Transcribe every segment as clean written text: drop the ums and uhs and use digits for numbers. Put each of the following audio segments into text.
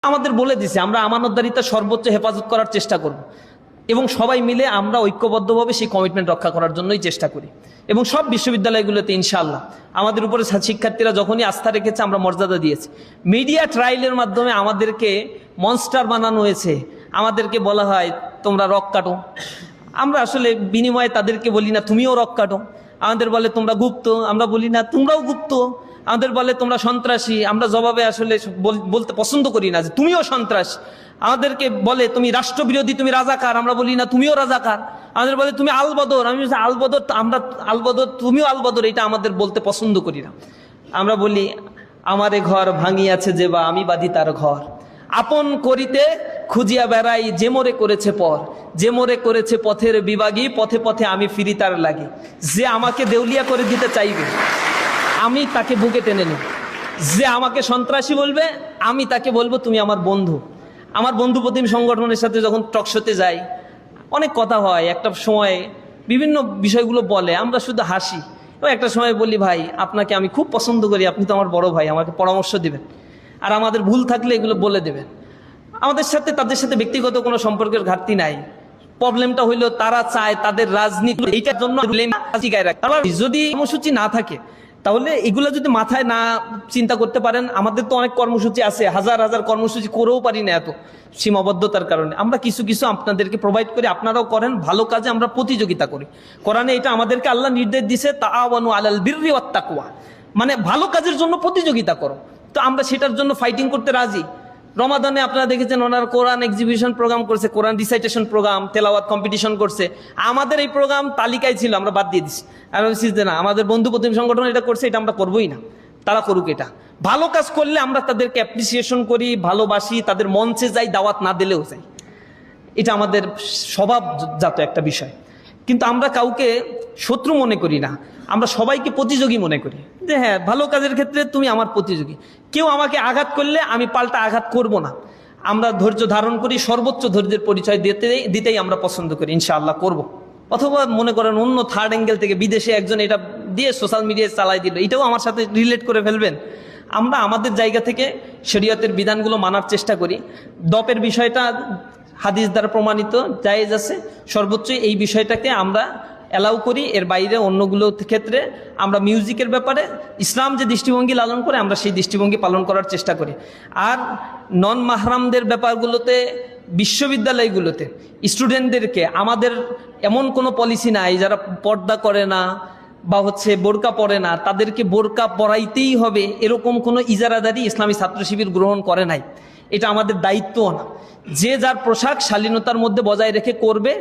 আমাদের বলে দিছে আমরা আমানতদারিতা সর্বোচ্চ হেফাজত করার চেষ্টা করব এবং সবাই মিলে আমরা ঐক্যবদ্ধভাবে সেই কমিটমেন্ট রক্ষা করার জন্যই চেষ্টা করি। এবং সব বিশ্ববিদ্যালয়গুলোতে ইনশাআল্লাহ আমাদের উপরে শিক্ষার্থীরা যখনই আস্থা রেখেছে আমরা মর্যাদা দিয়েছি। মিডিয়া ট্রায়ালের মাধ্যমে আমাদেরকে মনস্টার বানানো হয়েছে, আমাদেরকে বলা হয় তোমরা রক কাটো। আমরা আসলে বিনিময়ে তাদেরকে বলি না তুমিও রক কাটো। আমাদের বলে তোমরা গুপ্ত, আমরা বলি না তোমরাও গুপ্ত। আমাদের বলে তোমরা সন্ত্রাসী, আমরা জবাবে আসলে বলতে পছন্দ করি না যে তুমিও সন্ত্রাস। আমাদেরকে বলে তুমি রাষ্ট্রবিরোধী, তুমি রাজাকার, আমরা বলি না তুমিও রাজাকার। আমাদের বলে তুমি আলবদর, আমি আলবদর, আমরা আলবদর, তুমিও আলবদর, এটা আমাদের বলতে পছন্দ করি না। আমরা বলি আমারে ঘর ভাঙিয়াছে যে বা আমি বাঁধি তার ঘর, আপন করিতে খুঁজিয়া বেড়াই যে মোরে করেছে পর, যে মোরে করেছে পথের বিভাগী, পথে পথে আমি ফিরি তার লাগি। যে আমাকে দেউলিয়া করে দিতে চাইবে আমি তাকে বুকে টেনে নেব, যে আমাকে সন্ত্রাসী বলবে আমি তাকে বলবো তুমি আমার বন্ধু। আমার বন্ধু প্রতিম সংগঠনের সাথে যখন টকশোতে যাই অনেক কথা হয়, একটা সময় বিভিন্ন বিষয়গুলো বলে, আমরা শুধু হাসি। এবং একটা সময় বলি ভাই আপনাকে আমি খুব পছন্দ করি, আপনি তো আমার বড় ভাই, আমাকে পরামর্শ দিবেন আর আমাদের ভুল থাকলে এগুলো বলে দেবেন। আমাদের সাথে তাদের সাথে ব্যক্তিগত কোনো সম্পর্কের ঘাটতি নাই। প্রবলেমটা হইলো তারা চায় তাদের রাজনীতি এইটার জন্য যদি কর্মসূচি না থাকে তাহলে এগুলো যদি মাথায় না চিন্তা করতে পারেন, আমাদের তো অনেক কর্মসূচি আছে, হাজার হাজার কর্মসূচি করেও পারি না এত সীমাবদ্ধতার কারণে। আমরা কিছু কিছু আপনাদেরকে প্রোভাইড করি, আপনারাও করেন। ভালো কাজে আমরা প্রতিযোগিতা করি। কোরআনে এটা আমাদেরকে আল্লাহ নির্দেশ দিছে তাআওয়ানু আলাল বিররি ওয়াত তাকওয়া, মানে ভালো কাজের জন্য প্রতিযোগিতা করো। তো আমরা সেটার জন্য ফাইটিং করতে রাজি। রমাদানে আপনারা দেখেছেন ওনারা কোরআন এক্সিবিশন প্রোগ্রাম করছে, কোরআন রিসাইটেশন প্রোগ্রাম, তেলাওয়াত কম্পিটিশন করছে। আমাদের এই প্রোগ্রাম তালিকায় ছিল, আমরা বাদ দিয়ে দিচ্ছি। আর না, আমাদের বন্ধু প্রতিম সংগঠন এটা করছে, এটা আমরা করবোই না, তারা করুক। এটা ভালো কাজ করলে আমরা তাদেরকে অ্যাপ্রিসিয়েশন করি, ভালোবাসি, তাদের মঞ্চে যাই, দাওয়াত না দিলেও যাই। এটা আমাদের স্বভাবজাত একটা বিষয়। কিন্তু আমরা কাউকে শত্রু মনে করি না, আমরা সবাইকে প্রতিযোগী মনে করি যে হ্যাঁ ভালো কাজের ক্ষেত্রে তুমি আমার প্রতিযোগী। কেউ আমাকে আঘাত করলে আমি পাল্টা আঘাত করব না। আমরা ধৈর্য ধারণ করি, সর্বোচ্চ ধৈর্যের পরিচয় দিতেই আমরা পছন্দ করি, ইনশাআল্লাহ করব। অথবা মনে করেন অন্য থার্ড অ্যাঙ্গেল থেকে বিদেশে একজন এটা দিয়ে সোশ্যাল মিডিয়ায় চালাই দিল, এটাও আমার সাথে রিলেট করে ফেলবেন। আমরা আমাদের জায়গা থেকে শরীয়তের বিধানগুলো মানার চেষ্টা করি। দপের বিষয়টা হাদিস দ্বারা প্রমাণিত, জায়েজ আছে। সর্বোচ্চ এই বিষয়টাকে আমরা অ্যালাউ করি, এর বাইরে অন্যগুলো ক্ষেত্রে আমরা মিউজিকের ব্যাপারে ইসলাম যে দৃষ্টিভঙ্গি লালন করে আমরা সেই দৃষ্টিভঙ্গি পালন করার চেষ্টা করি। আর নন মাহরামদের ব্যাপারগুলোতে বিশ্ববিদ্যালয়গুলোতে স্টুডেন্টদেরকে আমাদের এমন কোনো পলিসি নাই যারা পর্দা করে না বা বোরকা পরে না তাদেরকে বোরকা পরাইতেই হবে, এরকম কোনো ইজারাদারি ইসলামী ছাত্র শিবির গ্রহণ করে নাই। এটা আমাদের দায়িত্বও না। যে যার পোশাক শালীনতার মধ্যে বজায় রেখে করবে,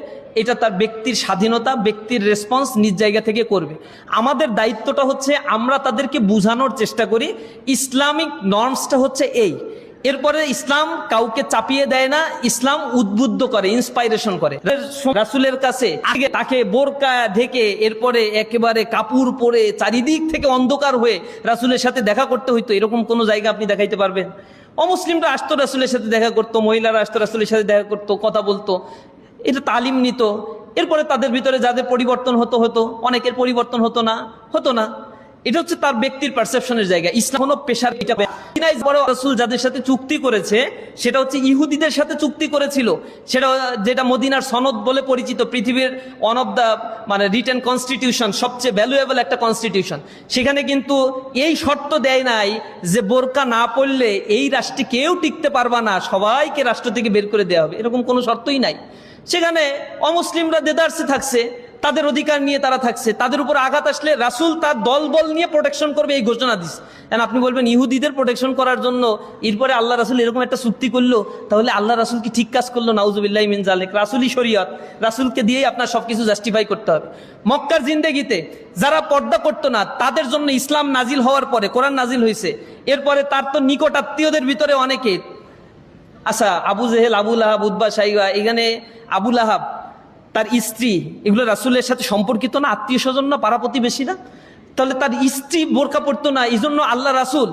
এটা তার ব্যক্তির স্বাধীনতা, ব্যক্তির রেসপন্স নিজ জায়গা থেকে করবে। আমাদের দায়িত্বটা হচ্ছে আমরা তাদেরকে বোঝানোর চেষ্টা করি ইসলামিক নর্মসটা হচ্ছে এই। এরপরে ইসলাম কাউকে চাপিয়ে দেয় না, ইসলাম উদ্বুদ্ধ করে, ইন্সপাইরেশন করে। রাসূলের কাছে আগে তাকে বোরকা ঢেকে এরপরে একেবারে কাপড় পরে চারিদিক থেকে অন্ধকার হয়ে রাসূলের সাথে দেখা করতে হইতো, এরকম কোনো জায়গা আপনি দেখাইতে পারবেন? অমুসলিমরা আসতো রাসূলের সাথে দেখা করতো, মহিলারা আসতো রাসূলের সাথে দেখা করতো, কথা বলতো, এটা তালিম নিত। এরপরে তাদের ভিতরে যাদের পরিবর্তন হতো, অনেকের পরিবর্তন হতো না। এটা হচ্ছে তার ব্যক্তির পারসেপশনের জায়গা। ইসলাম কোনো পেশার রাসূল যাদের সাথে চুক্তি করেছে সেটা হচ্ছে ইহুদিদের সাথে চুক্তি করেছিল, সেটা যেটা মদিনার সনদ বলে পরিচিত, পৃথিবীর one of the written constitution, সবচেয়ে ভ্যালুয়েবল একটা কনস্টিটিউশন। সেখানে কিন্তু এই শর্ত দেয় নাই যে বোরকা না পড়লে এই রাষ্ট্রে কেউ টিকতে পারবা না, সবাইকে রাষ্ট্র থেকে বের করে দেওয়া হবে, এরকম কোনো শর্তই নাই। সেখানে অমুসলিমরা দেদারসে থাকছে, তাদের অধিকার নিয়ে তারা থাকছে, তাদের উপর আঘাত আসলে রাসূল তার দলবল নিয়ে প্রোটেকশন করবে এই ঘোষণা দিচ্ছে। আপনি বলবেন ইহুদিদের প্রোটেকশন করার জন্য এরপরে আল্লাহ রাসূল এরকম একটা চুক্তি করলো, তাহলে আল্লাহ রাসূল কি ঠিক কাজ করলো? নাউজুবিল্লাহি মিন যালিক। রাসূলই শরীয়ত, রাসূলকে দিয়েই আপনার সবকিছু জাস্টিফাই করতে হবে। মক্কার জিন্দেগিতে যারা পর্দা করতো না তাদের জন্য ইসলাম নাজিল হওয়ার পরে কোরআন নাজিল হয়েছে। এরপরে তার তো নিকট আত্মীয়দের ভিতরে অনেকে, আচ্ছা আবু জেহেল, আবু লাহাব, উতবা, শাইবা, এখানে আবু লাহাব তার স্ত্রী, এগুলো রাসূলের সাথে সম্পর্কিত না, আত্মীয় স্বজন না, পাড়া প্রতিবেশী না? তাহলে তার স্ত্রী বোরকা পড়তো না, এই জন্য আল্লাহ রাসূল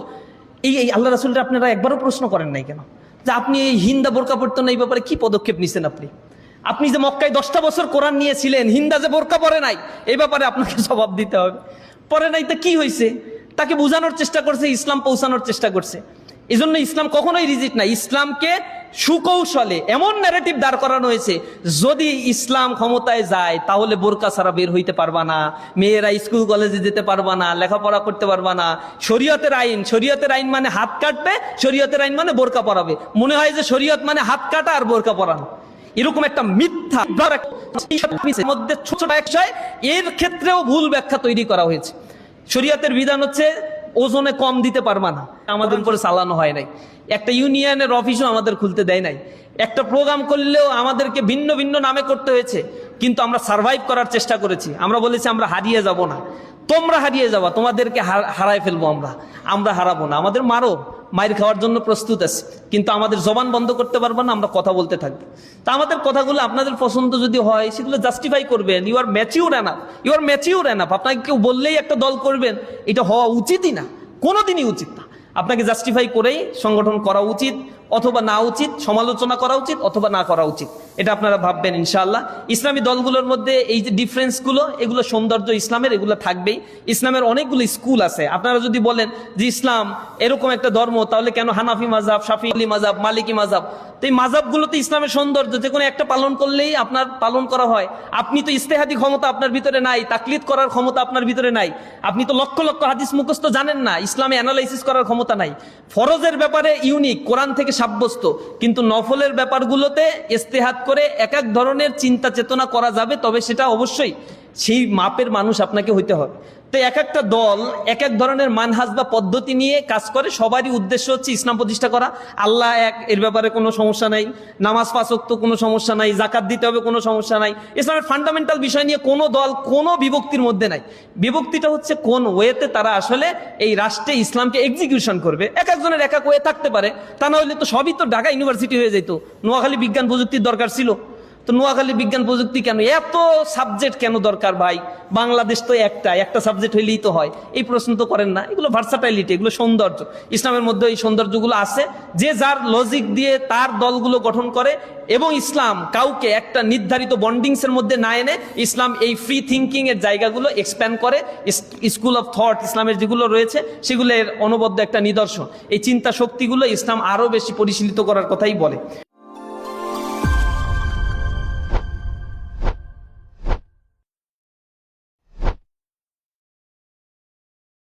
এই আল্লাহ রাসূলটা আপনারা একবারও প্রশ্ন করেন নাই কেন যে আপনি এই হিন্দা বোরকা পড়তো না, এই ব্যাপারে কি পদক্ষেপ নিছেন আপনি যে মক্কায় 10টা বছর কোরআন নিয়েছিলেন, হিন্দা যে বোরকা পরে নাই এই ব্যাপারে আপনাকে জবাব দিতে হবে। পরে নাই তো কি হয়েছে? তাকে বোঝানোর চেষ্টা করছে, ইসলাম পৌঁছানোর চেষ্টা করছে। এই জন্য ইসলাম কখনোই রিজিড না। ইসলামকে সুকৌশলে এমন ন্যারেটিভ দাঁড় করানো হয়েছে, যদি ইসলাম ক্ষমতায় যায় তাহলে বোরকা ছাড়া বের হইতে পারবা না, মেয়েরা স্কুল কলেজে যেতে পারবা না, লেখাপড়া করতে পারবা না। শরীয়তের আইন মানে হাত কাটবে, শরীয়তের আইন মানে বোরকা পরাবে। মনে হয় যে শরীয়ত মানে হাত কাটা আর বোরকা পরানো, এরকম একটা মিথ্যা মধ্যে ছোট বিষয়, এর ক্ষেত্রেও ভুল ব্যাখ্যা তৈরি করা হয়েছে। শরীয়তের বিধান হচ্ছে ওজনে কম দিতে পারবা না, আমাদের উপরে চালানো হয় নাই। একটা ইউনিয়নের অফিসও আমাদের খুলতে দেয় নাই। একটা প্রোগ্রাম করলেও আমাদেরকে ভিন্ন ভিন্ন নামে করতে হয়েছে, কিন্তু আমরা সার্ভাইভ করার চেষ্টা করেছি। আমরা বলেছি আমরা হারিয়ে যাব না, তোমরা হারিয়ে যাবা, তোমাদেরকে হারায় ফেলবো আমরা হারাবো না। আমাদের মায়ের খাওয়ার জন্য প্রস্তুত আছে, কিন্তু আমাদের জবান বন্ধ করতে পারবো না, আমরা কথা বলতে থাকবো। তা আমাদের কথাগুলো আপনাদের পছন্দ যদি হয় সেগুলো জাস্টিফাই করবেন। You are mature enough. আপনাকে কেউ বললেই একটা দল করবেন, এটা হওয়া উচিতই না, কোনোদিনই উচিত না। আপনাকে জাস্টিফাই করেই সংগঠন করা উচিত, অথবা না উচিত, সমালোচনা করা উচিত অথবা না করা উচিত, এটা আপনারা ভাববেন ইনশাআল্লাহ। ইসলামী দলগুলোর মধ্যে এই যে ডিফারেন্সগুলো, এগুলো সৌন্দর্য ইসলামের, এগুলো থাকবেই। ইসলামের অনেকগুলো স্কুল আছে। আপনারা যদি বলেন যে ইসলাম এরকম একটা ধর্ম, তাহলে কেন হানাফি মাযহাব, শাফিঈ মাযহাব, মালিকি মাযহাব? তো এই মাযহাবগুলোতে ইসলামের সৌন্দর্য, যে কোনো একটা পালন করলেই আপনার পালন করা হয়। আপনি তো ইজতিহাদি ক্ষমতা আপনার ভিতরে নাই, তাকলিদ করার ক্ষমতা আপনার ভিতরে নাই। আপনি তো লক্ষ লক্ষ হাদিস মুখস্থ জানেন না, ইসলামে অ্যানালাইসিস করার ক্ষমতা নাই। ফরজের ব্যাপারে ইউনিক, কোরআন থেকে সাব্যস্ত, কিন্তু নফলের ব্যাপারগুলোতে ইজতিহাদ করে এক এক ধরনের চিন্তা চেতনা করা যাবে, তবে সেটা অবশ্যই সেই মাপের মানুষ আপনাকে হইতে হবে। তো এক একটা দল এক এক ধরনের মানহাজ বা পদ্ধতি নিয়ে কাজ করে, সবারই উদ্দেশ্য হচ্ছে ইসলাম প্রতিষ্ঠা করা। আল্লাহ এক, এর ব্যাপারে কোনো সমস্যা নাই। নামাজ পাঁচ ওয়াক্ত কোনো সমস্যা নাই, জাকাত দিতে হবে কোনো সমস্যা নাই। ইসলামের ফান্ডামেন্টাল বিষয় নিয়ে কোনো দল কোনো বিভক্তির মধ্যে নাই। বিভক্তিটা হচ্ছে কোন ওয়েতে তারা আসলে এই রাষ্ট্রে ইসলামকে এক্সিকিউশন করবে। এক একজনের এক এক ওয়ে থাকতে পারে, তা না হলে তো সবই তো ঢাকা ইউনিভার্সিটি হয়ে যেত। নোয়াখালী বিজ্ঞান প্রযুক্তির দরকার ছিল, তো নোয়াখালী বিজ্ঞান প্রযুক্তি কেন, এত সাবজেক্ট কেন দরকার ভাই? বাংলাদেশ তো একটা সাবজেক্ট হইলেই তো হয়। এই প্রশ্ন তো করেন না। এগুলো ভার্সাটাইলিটি, এগুলো সৌন্দর্য। ইসলামের মধ্যে এই সৌন্দর্যগুলো আছে, যে যার লজিক দিয়ে তার দলগুলো গঠন করে। এবং ইসলাম কাউকে একটা নির্ধারিত বন্ডিংস এর মধ্যে না এনে ইসলাম এই ফ্রি থিঙ্কিং এর জায়গাগুলো এক্সপ্যান্ড করে। স্কুল অফ থট ইসলামের যেগুলো রয়েছে সেগুলো এর অনবদ্য একটা নিদর্শন। এই চিন্তা শক্তিগুলো ইসলাম আরো বেশি পরিশীলিত করার কথাই বলে।